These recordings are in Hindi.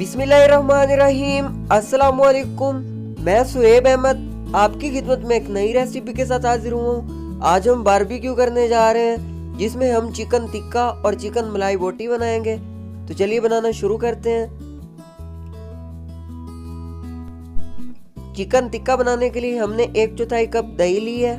बिस्मिल्लाहिर्रहमानिर्रहीम। अस्सलाम वालेकुम। मैं सुहेब अहमद आपकी खिदमत में एक नई रेसिपी के साथ हाजिर हूँ। आज हम बारबेक्यू करने जा रहे हैं जिसमें हम चिकन टिक्का और चिकन मलाई बोटी बनाएंगे। तो चलिए बनाना शुरू करते हैं। चिकन टिक्का बनाने के लिए हमने 1/4 कप दही ली है।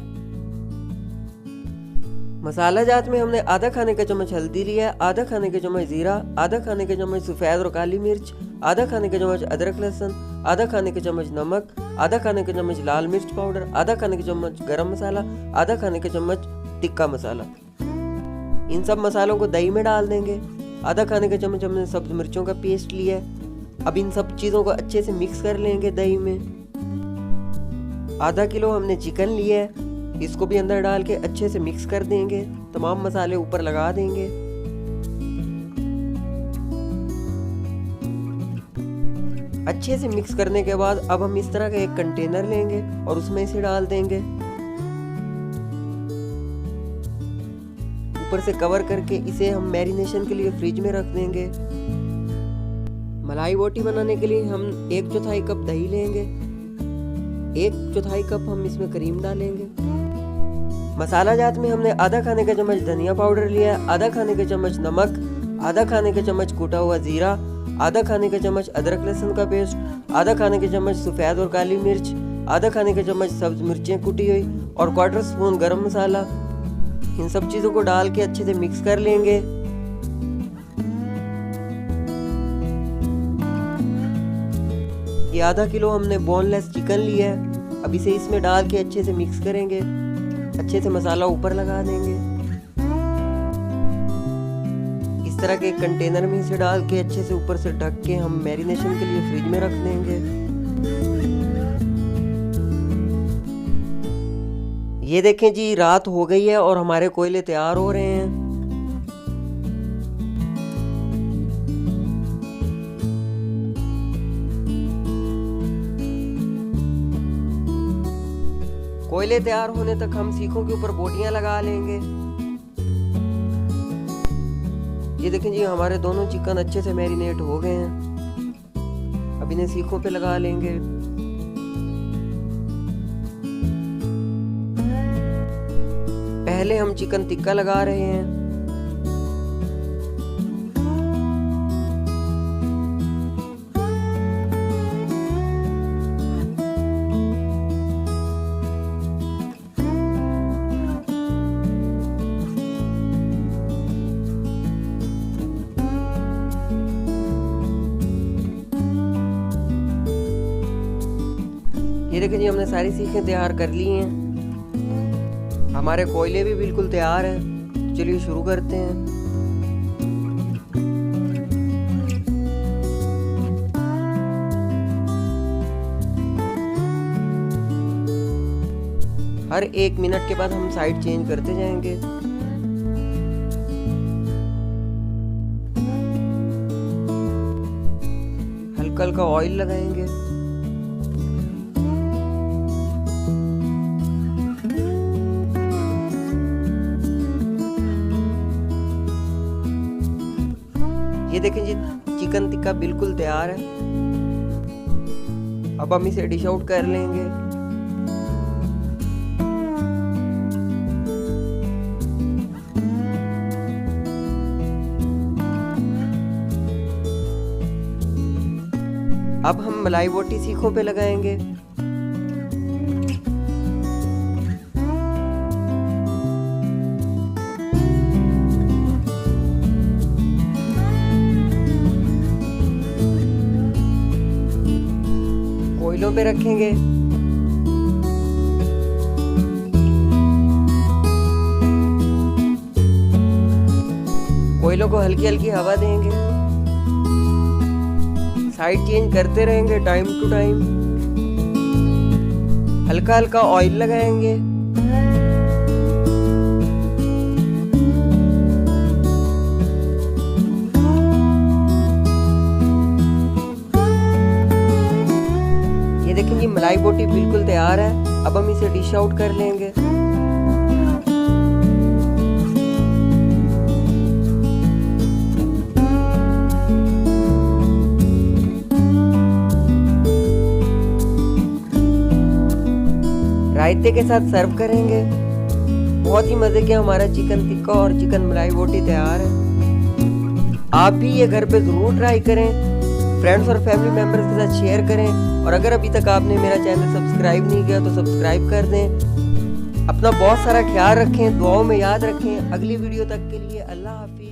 मसाला जात में हमने आधा खाने का चम्मच हल्दी लिया है, आधा खाने का चम्मच जीरा, आधा खाने का चम्मच सफ़ेद और काली मिर्च, आधा खाने का चम्मच अदरक लहसुन, आधा खाने का चम्मच नमक, आधा खाने का चम्मच लाल मिर्च पाउडर, आधा खाने का चम्मच गरम मसाला, आधा खाने का चम्मच टिक्का मसाला। इन सब मसालों को दही में डाल देंगे। आधा खाने का चम्मच हमने सब्ज मिर्चों का पेस्ट लिया है। अब इन सब चीज़ों को अच्छे से मिक्स कर लेंगे दही में। आधा किलो हमने चिकन लिया है, इसको भी अंदर डाल के अच्छे से मिक्स कर देंगे। तमाम मसाले ऊपर लगा देंगे। अच्छे से मिक्स करने के बाद अब हम इस तरह का एक कंटेनर लेंगे और उसमें इसे डाल देंगे। ऊपर से कवर करके इसे हम मैरिनेशन के लिए फ्रिज में रख देंगे। मलाई बोटी बनाने के लिए हम 1/4 कप दही लेंगे। 1/4 कप हम इसमें क्रीम डालेंगे। मसाला जात में हमने आधा खाने का चम्मच धनिया पाउडर लिया है, आधा खाने का चम्मच नमक, आधा खाने का चम्मच कूटा हुआ जीरा, आधा खाने का चम्मच अदरक लहसुन का पेस्ट, आधा खाने का चम्मच सफ़ेद और काली मिर्च, आधा खाने का चम्मच सब्ज मिर्चें कुटी हुई और 1/4 स्पून गरम मसाला। इन सब चीज़ों को डाल के अच्छे से मिक्स कर लेंगे। ये आधा किलो हमने बोनलेस चिकन लिया है। अब इसे इसमें डाल के अच्छे से मिक्स करेंगे। अच्छे से मसाला ऊपर लगा देंगे। इस तरह के कंटेनर में इसे डाल के अच्छे से ऊपर से ढक के हम मैरिनेशन के लिए फ्रिज में रख देंगे। ये देखें जी, रात हो गई है और हमारे कोयले तैयार हो रहे हैं। कोयले तैयार होने तक हम सीखों के ऊपर बोटियां लगा लेंगे। ये देखें जी, हमारे दोनों चिकन अच्छे से मैरिनेट हो गए हैं। अब इन्हें सीखों पे लगा लेंगे। पहले हम चिकन टिक्का लगा रहे हैं। ये देखिए जी, हमने सारी सीखें तैयार कर ली हैं। हमारे कोयले भी बिल्कुल तैयार हैं। तो चलिए शुरू करते हैं। हर 1 मिनट के बाद हम साइड चेंज करते जाएंगे। हल्का हल्का ऑयल लगाएंगे। ये देखें जी, चिकन टिक्का बिल्कुल तैयार है। अब हम इसे डिश आउट कर लेंगे। अब हम मलाई बोटी सीखों पे लगाएंगे। कोयलों पे रखेंगे। कोयलों को हल्की हल्की हवा देंगे। साइड चेंज करते रहेंगे टाइम टू टाइम। हल्का हल्का ऑयल लगाएंगे। देखेंगे मलाई बोटी बिल्कुल तैयार है। अब हम इसे डिश आउट कर लेंगे। रायते के साथ सर्व करेंगे। बहुत ही मजे के हमारा चिकन टिक्का और चिकन मलाई बोटी तैयार है। आप भी ये घर पे जरूर ट्राई करें, फ्रेंड्स और फैमिली मेंबर्स के साथ शेयर करें, और अगर अभी तक आपने मेरा चैनल सब्सक्राइब नहीं किया तो सब्सक्राइब कर दें। अपना बहुत सारा ख्याल रखें, दुआओं में याद रखें। अगली वीडियो तक के लिए अल्लाह हाफिज़।